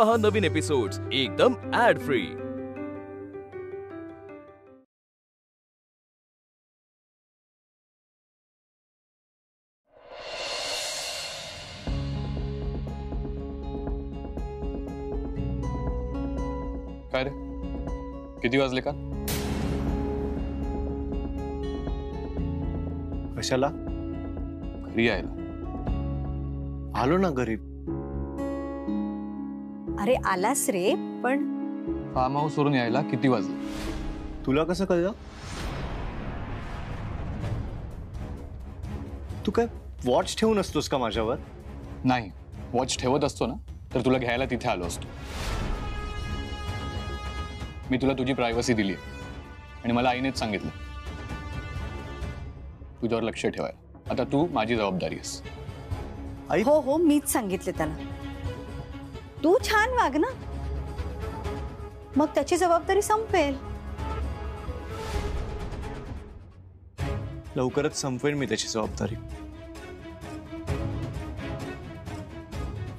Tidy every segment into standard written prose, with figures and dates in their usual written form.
पहा नवीन एपिसोड्स एकदम add free. काय रे, किती वाजले का? कशाला? घरी यायला. आलो ना घरी. अरे आलास रे, पण फार्म हाऊस वरून यायला किती वाजले? तुला कसं कळलं? तू काय वॉच ठेवून असतोस का माझ्यावर? नाही, वॉच ठेवत असतो ना तर तुला घ्यायला तिथे आलो असतो. मी तुला तुझी प्रायव्हसी दिली आणि मला आईनेच सांगितलं तुझ्यावर लक्ष ठेवायला. आता तू माझी जबाबदारी आहेस. आई? हो हो, मीच सांगितले त्याला. तू छान वाग ना, मग त्याची जबाबदारी संपेल. लवकरच संपवेन मी त्याची जबाबदारी.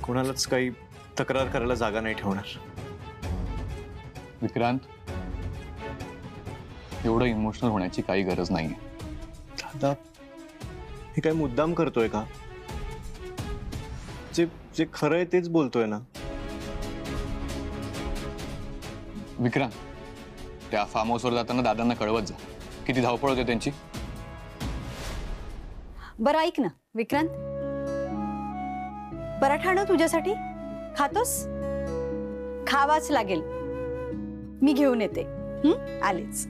कोणालाच काही तक्रार करायला जागा नाही ठेवणार. विक्रांत, एवढं इमोशनल होण्याची काही गरज नाहीये. दादा, हे काय मुद्दाम करतोय का? जे जे खरं आहे तेच बोलतोय ना. विक्रांत, त्या फार्म हाऊसवर जाताना दादांना कळवत जा. किती धावपळ होते त्यांची. बरं ऐक ना विक्रांत, पराठा आणू तुझ्यासाठी? खातोस? खावाच लागेल. मी घेऊन येते. आलेच.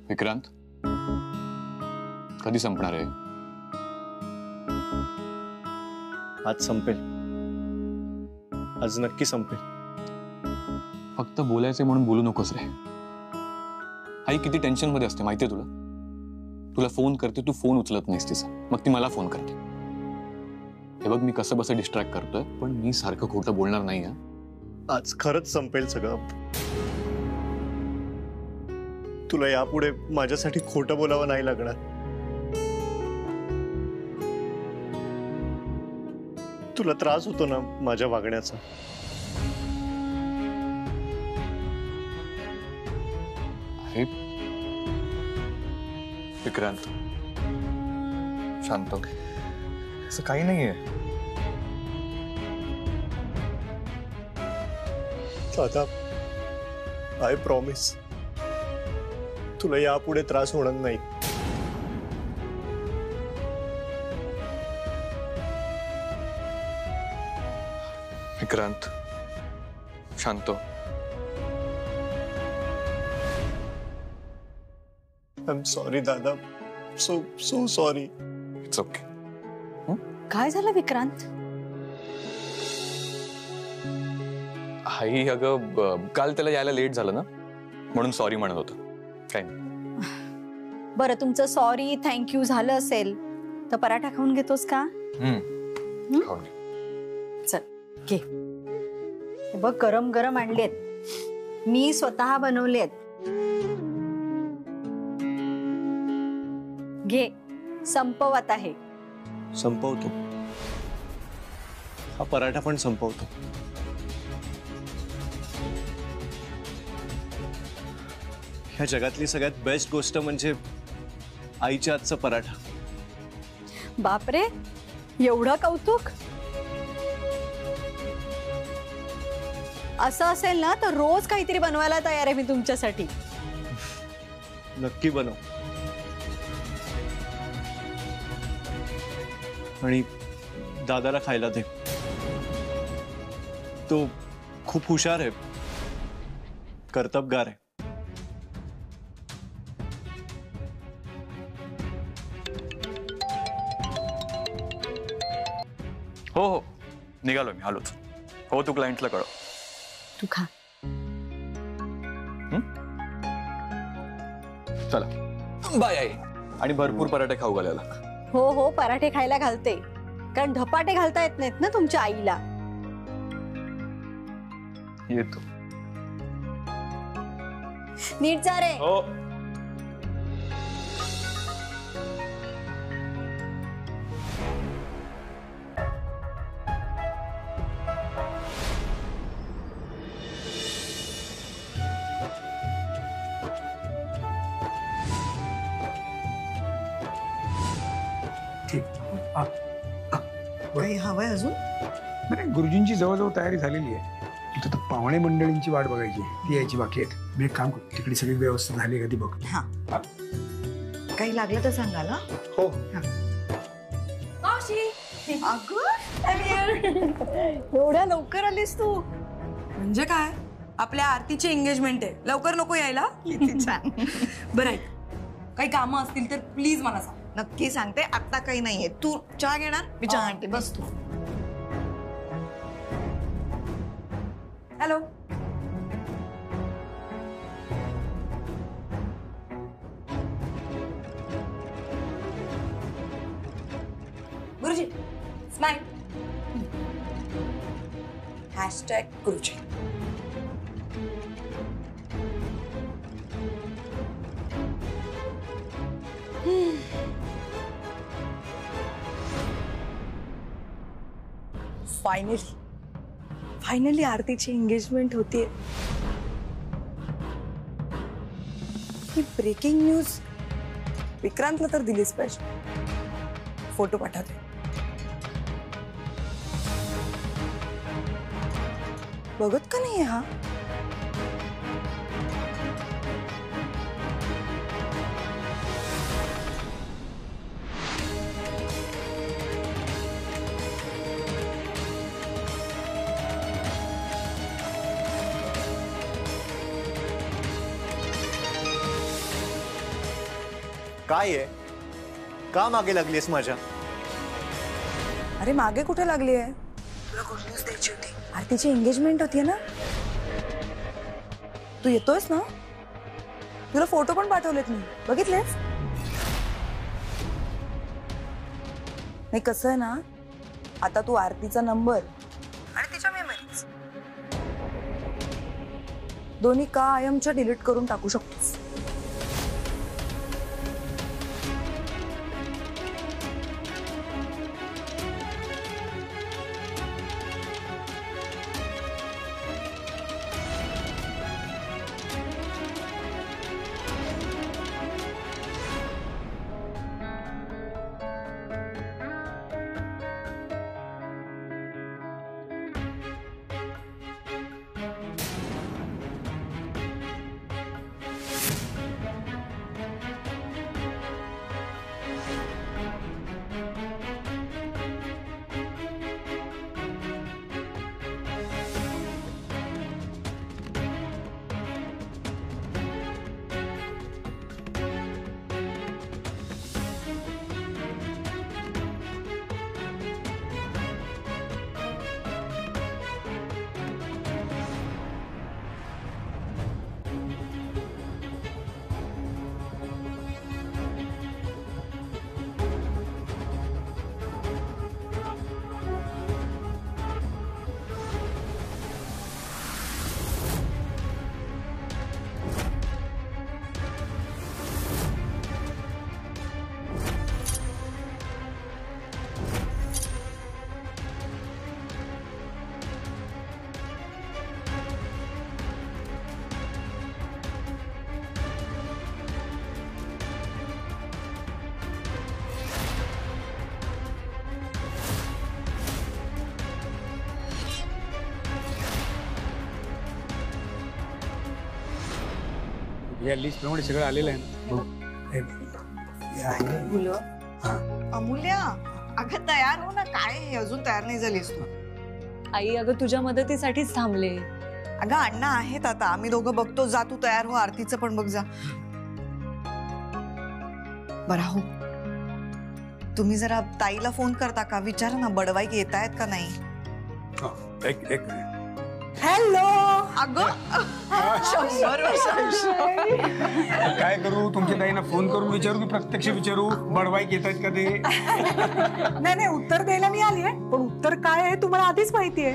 विक्रांत, कधी संपणार आहे? आज संपेल. आज नक्की संपेल. फक्त बोलायचे म्हणून बोलू नकोस रे. आई किती टेन्शन मध्ये असते माहितीये तुला. तुला फोन करते, तू फोन उचलत नाहीस तिचा, मग ती मला फोन करते. हे बघ, मी कसं बसं डिस्ट्रॅक्ट करतोय, पण मी सारखं खोटं बोलणार नाही. आज खरंच संपेल सगळं. तुला यापुढे माझ्यासाठी खोटं बोलावं नाही लागणार. तुला त्रास होतो ना माझ्या वागण्याचा. अरे विक्रांत, शांत हो. असं काही नाहीये. दादा, आय प्रॉमिस, तुला यापुढे त्रास होणार नाही. विक्रांत, शांत हो. I'm sorry दादा, so sorry. It's okay. काय झालं विक्रांत? आई, अगं काल त्याला यायला लेट झालं ना, म्हणून सॉरी म्हणत होतं. काय नाही. बरं, तुमचं सॉरी थँक्यू झालं असेल तर पराठा खाऊन घेतोस का? खाऊन घे. चल घे. हे बघ, गरम गरम आणलेत. मी स्वतः बनवलेत. घे, संपवत आहे. संपवतो. हा पराठा पण संपवतो. ह्या जगातली सगळ्यात बेस्ट गोष्ट म्हणजे आईच्या हातचा पराठा. बापरे, एवढं कौतुक? असं असेल ना तर रोज काहीतरी बनवायला तयार आहे मी तुमच्यासाठी. नक्की बनव. आणि दादाला खायला दे. तो खूप हुशार आहे, कर्तबगार आहे. हो हो, निघालो मी, आलोच. हो, तू क्लायंटला कळव. तू खा. चला बाय आई. आणि भरपूर पराठे खाऊ घालायला. हो हो, पराठे खायला घालते, कारण धपाटे घालता येत नाहीत ना तुमच्या आईला. येतो. नीट जा रे. हो. ठीक. काही हवंय अजून? नाही, गुरुजींची जवळजवळ तयारी झालेली आहे. इथं तर पाहुणे मंडळींची वाट बघायची, ती यायची बाकी आहेत. मी एक काम करतो, तिकडे सगळी व्यवस्था झाली का ती बघतो. हा, काही लागलं तर सांगाल हा. हो. एवढ्या लवकर आलीस तू? म्हणजे काय, आपल्या आरतीची एंगेजमेंट आहे, लवकर नको यायला? किती छान. बरं आहे, काही कामं असतील तर प्लीज मला सांग. नक्की सांगते, आता काही नाहीये. तू चहा घेणार? मी चहा आणते, बस तू. हॅलो. गुरुजी स्माइल. हॅशटॅग गुरुजी. फायनली आरतीची एंगेजमेंट होतीये. ही ब्रेकिंग न्यूज विक्रांतला तर दिलीच पाहिजे. फोटो पाठवते. बघत का नाहीये हा? काय आहे? का मागे लागलीस माझ्या? अरे मागे कुठे लागली आहे? तुला गुड न्यूज द्यायची होती. आरतीची एंगेजमेंट होतीये ना. तू येतोयस ना? तुला फोटो पण पाठवलेत मी, बघितलेस? नाही, कसं आहे ना, आता तू आरतीचा नंबर आणि तिच्या मेमरीज दोन्ही कायमच्या डिलीट करून टाकू शकतोस. या लिस्ट प्रमाणे सगळं आलेलं आहे ना. बघ. हे आहे. अमूल्या, अगं तयार हो ना. काय हे, अजून तयार नाही झालीस तू? आई अगं तुझ्या मदतीसाठीच थांबले. अगं अण्णा आहेत आता, आम्ही दोघं बघतो. जा तू तयार हो, आरतीचं पण बघ जा. बरं हो, तुम्ही जरा ताईला फोन करता का? विचारा ना बडवाई येत आहेत का नाही. एक मिनिट. हॅलो. अगं 100 वर्षांची. काय करू, तुमच्या ताईंना फोन करून विचारू की प्रत्यक्ष विचारू बडवाईक येत आहेत का ते? नाही नाही, उत्तर द्यायला मी आली आहे, पण उत्तर काय आहे तुम्हाला आधीच माहिती आहे.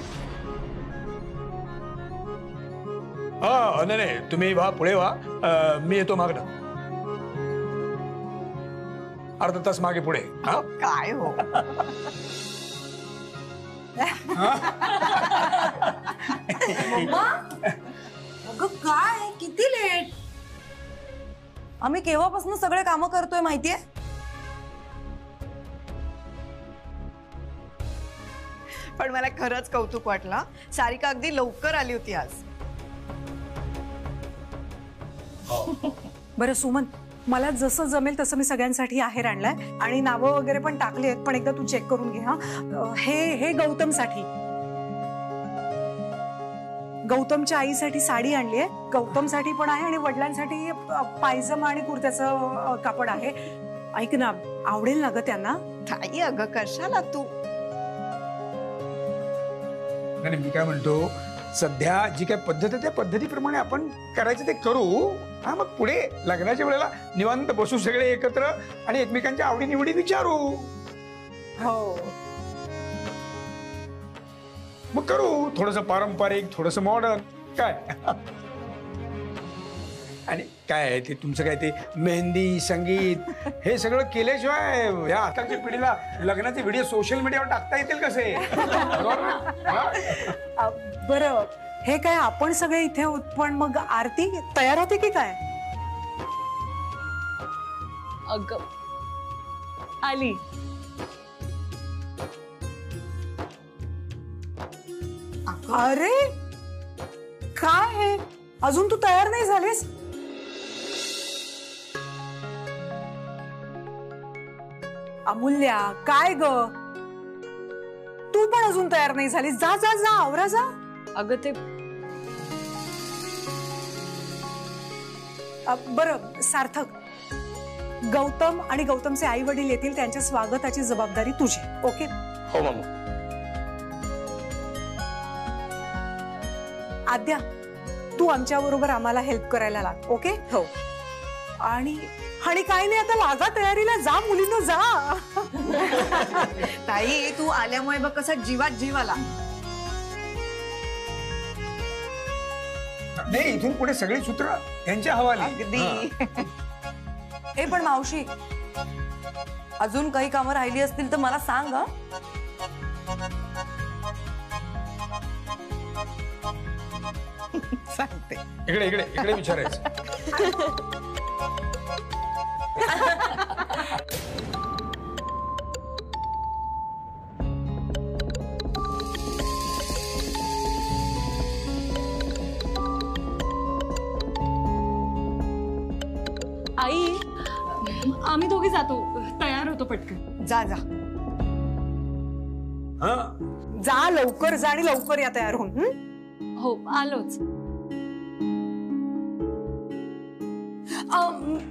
हा नाही नाही, तुम्ही वा पुढे वा, मी येतो मागणं. अर्धा तास मागे पुढे. हा काय हो. अगं काय, किती लेट? आम्ही केव्हापासून सगळे कामं करतोय माहितीये? पण मला खरंच कौतुक वाटलं. सारिका अगदी लवकर आली होती आज. बरं सुमन, मला जसं जमेल तसं मी सगळ्यांसाठी आहेर आणलाय आणि नावं वगैरे पण टाकली आहेत, पण एकदा तू चेक करून घे. हा, हे गौतमसाठी, गौतमच्या आईसाठी साडी आणली आहे, गौतमसाठी पण आहे आणि वडिलांसाठी पायजमा आणि कुर्त्याचं कापड आहे. ऐक ना, आवडेल ना ग त्यांना? ताई अगं कशाला तू. नाही मी काय म्हणतो, सध्या जी काय पद्धत आहे त्या पद्धतीप्रमाणे आपण करायचं ते करू. हा, मग पुढे लग्नाच्या वेळेला निवांत बसू सगळे एकत्र आणि एकमेकांच्या आवडीनिवडी विचारू. हो, मग करू थोडंसं पारंपरिक, थोडंसं मॉडर्न काय. आणि काय आहे ते तुमचं काय ते मेहंदी, संगीत हे सगळं केल्याशिवाय या आताच्या पिढीला लग्नाचे व्हिडिओ सोशल मीडियावर टाकता येतील कसे? बरं हे काय आपण सगळे इथे आहोत, पण मग आरती तयार होते की काय? अगं आली. अरे काय आहे, अजून तू तयार नाही झालीस? अमूल्या काय ग, तू पण अजून तयार नाही झालीस? जा जा जा, आवरा जा. अगं ते बरं सार्थक, गौतम आणि गौतमचे आई वडील येतील, त्यांच्या स्वागताची जबाबदारी तुझी. ओके? हो मामा. आद्या, तू आमच्या बरोबर आम्हाला हेल्प करायला लाग. ओके? हो. आणि काही नाही, आता लागा तयारीला, जा मुलींनो जा. ताई तू आल्यामुळे बघ कसा जीवात जीव आला. नाही, इथून पुढे सगळी सूत्र यांच्या हवाली. अगदी. ए पण मावशी, अजून काही कामं राहिली असतील तर मला सांग. हा, सांगते. इकडे इकडे इकडे विचारायचं. आई, आम्ही दोघे जातो, तयार होतो पटकन. जा जा. हा, जा लवकर जा आणि लवकर या तयार होऊन. हो आलोच.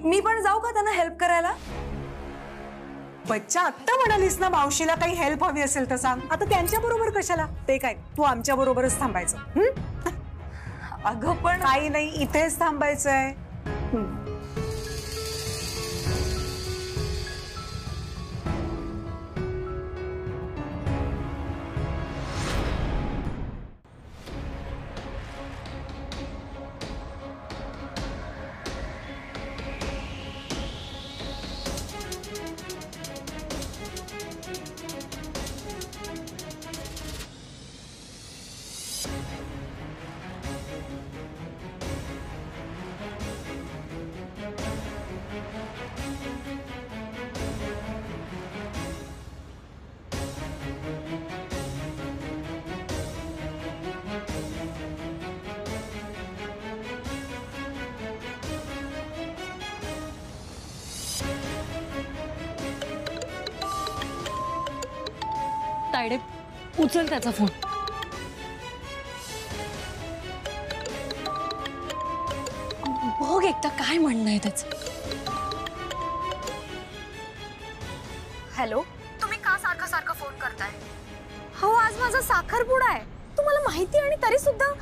मी पण जाऊ का त्यांना हेल्प करायला? बच्चा, आत्ता म्हणालीस ना मावशीला काही हेल्प हवी असेल तर सांग. आता त्यांच्या बरोबर कशाला? ते काय, तू आमच्या बरोबरच थांबायचं. अगं पण काही नाही, इथेच थांबायचंय. तायडे, उचल त्याचा फोन. बघ एकदा काय म्हणणं आहे त्याचं. हॅलो, तुम्ही का सारखा सारखा फोन करताय? हो, आज माझा साखरपुडा आहे, तुम्हाला माहिती, आणि तरी सुद्धा.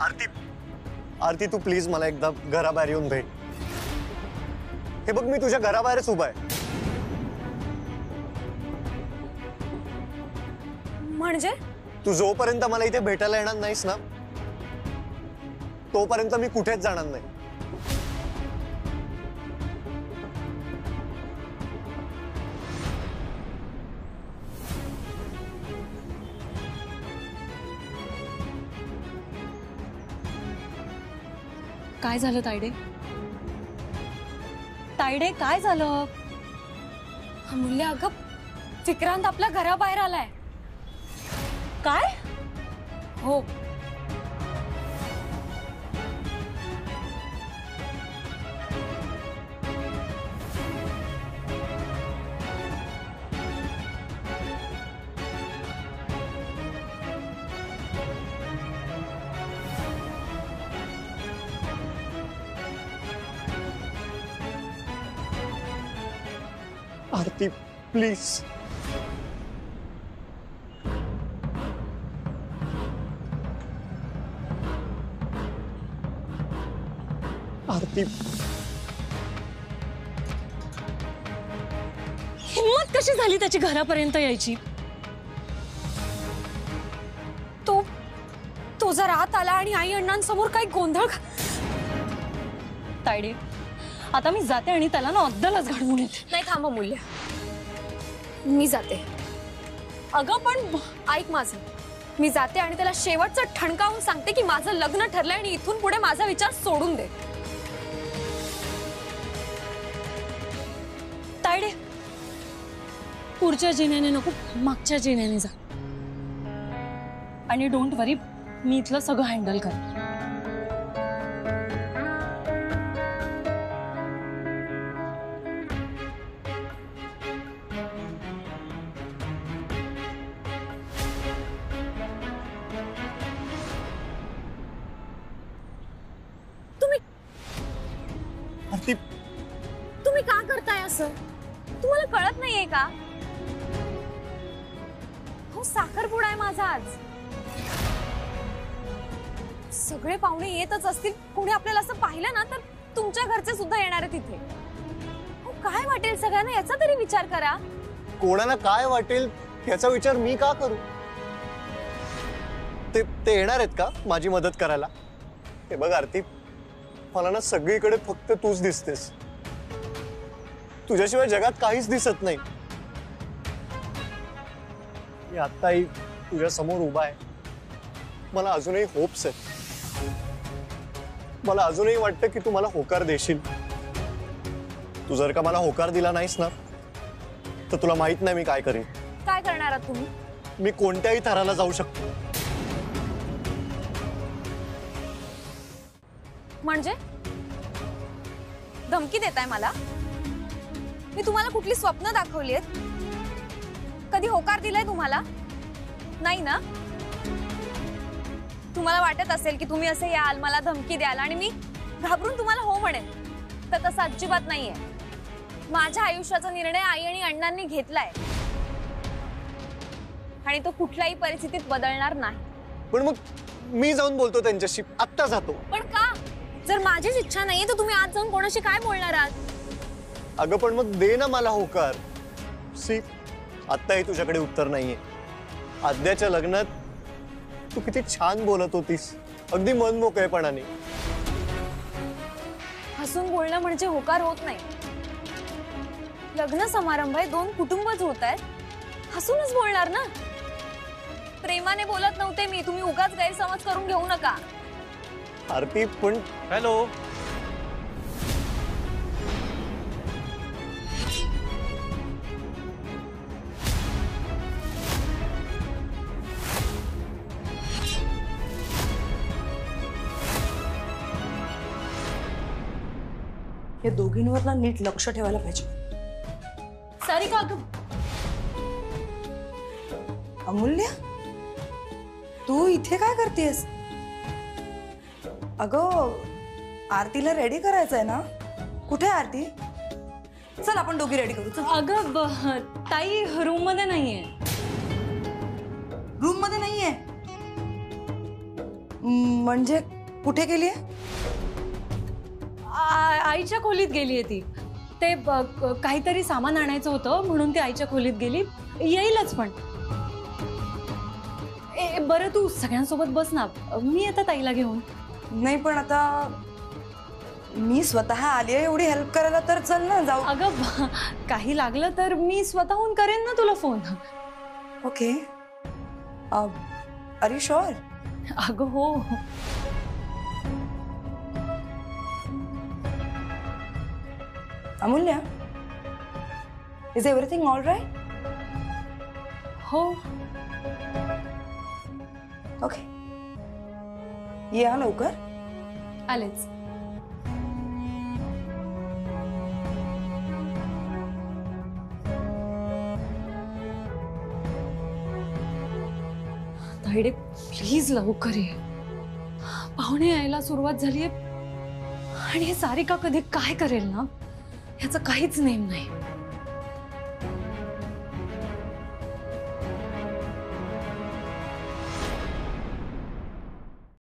आरती तू प्लीज मला एकदा घराबाहेर येऊन भेट. हे बघ, मी तुझ्या घराबाहेरच उभा आहे. म्हणजे तू जोपर्यंत मला इथे भेटायला येणार नाहीस ना, तोपर्यंत मी कुठेच जाणार नाही. काय झालं तायडे? तायडे काय झालं? अमूल्य, अगं विक्रांत आपल्या घराबाहेर आलाय. काय? हो. आरती प्लीज. आरती, हिम्मत कशी झाली त्याची घरापर्यंत यायची? तो जर आत आला आणि आई अण्णांसमोर काही गोंधळ तायडे, आता मी जाते आणि त्याला ना अद्दलच घडवून येते. नाही, थांब अमूल्य, मी जाते. अगं पण ऐक माझं, मी जाते आणि त्याला शेवटचं ठणकावून सांगते की माझं लग्न ठरलंय आणि इथून पुढे माझा विचार सोडून दे. तायडे, पुढच्या जिन्याने नको, मागच्या जिन्याने जा. आणि डोंट वरी, मी इथलं सगळं हँडल कर. आरती, तुम्ही का करताय असं? तुम्हाला कळत नाहीये का? हो, साखरपुडा आहे माझा आज. सगळे पाहुणे येतच असतील. कोणी आपल्याला असं पाहिलं ना तर तुमच्या घरचे सुद्धा येणार आहे तिथे. हो, काय वाटेल सगळ्यांना याचा तरी विचार करा. कोणाला काय वाटेल याचा विचार मी का करू? ते येणार आहेत का माझी मदत करायला? हे बघ आरती, मला ना सगळीकडे फक्त तूच दिसतेस. तुझ्याशिवाय जगात काहीच दिसत नाही. मी आत्ताही तुझ्या समोर उभा आहे. मला अजूनही होप्स आहेत. मला अजूनही वाटतं की तू मला होकार देशील. तू जर का मला होकार दिला नाहीस ना तर तुला माहित नाही मी काय करेन. काय करणार आहात तुम्ही? मी कोणत्याही थराला जाऊ शकतो. म्हणजे धमकी देताय मला? मी तुम्हाला कुठली स्वप्न दाखवली आहेत? कधी होकार दिलाय तुम्हाला? नाही ना? तुम्हाला वाटत असेल की तुम्ही असे याल, मला धमकी द्याल आणि मी घाबरून तुम्हाला हो म्हणेन, तर तसं अजिबात नाहीये. माझ्या आयुष्याचा निर्णय आई आणि अण्णांनी घेतलाय आणि तो कुठल्याही परिस्थितीत बदलणार नाही. पण मग मी जाऊन बोलतो त्यांच्याशी, आत्ता जातो. पण का? जर माझीच इच्छा नाहीये तर तुम्ही आज जाऊन कोणाशी काय बोलणार आहात? अगं पण मग दे ना मला होकार. सी, आत्ताही तुझ्याकडे उत्तर नाहीये. आद्याच्या लग्नात तू किती छान बोलत होतीस, अगदी मनमोकळेपणाने. हसून बोलणं म्हणजे होकार होत नाही. लग्न समारंभ आहे, दोन कुटुंब जुळत आहेत, हसूनच बोलणार ना. प्रेमाने बोलत नव्हते मी, तुम्ही उगाच गैरसमज करून घेऊ नका. आरती पण हॅलो. या दोघींवर ना नीट लक्ष ठेवायला पाहिजे. सारिका, अमूल्य, तू इथे काय करतेस? अगं, आरतीला रेडी करायचंय ना. कुठे आहे आरती? चल आपण दोघी रेडी करू. चल. अगं ताई रूम मध्ये नाहीये. रूम मध्ये नाहीये म्हणजे कुठे गेलीये? आईच्या खोलीत गेलीये ती. ते काहीतरी सामान आणायचं होतं म्हणून ती आईच्या खोलीत गेली. येईलच पण. बरं तू सगळ्यांसोबत बस ना, मी आता ताईला घेऊन. नाही पण आता मी स्वतः आली आहे एवढी हेल्प करायला, तर चल ना जाऊ. अगं काही लागलं तर मी स्वतःहून करेन ना तुला phone. Okay. Are you sure? अगं हो. Amulya, is everything all right? हो. ओके, ये हा लवकर. आलेच. तायडे प्लीज लवकर ये. पाहुणे यायला सुरुवात झालीये आणि हे सारिका कधी काय करेल ना, ह्याचं काहीच नेम नाही.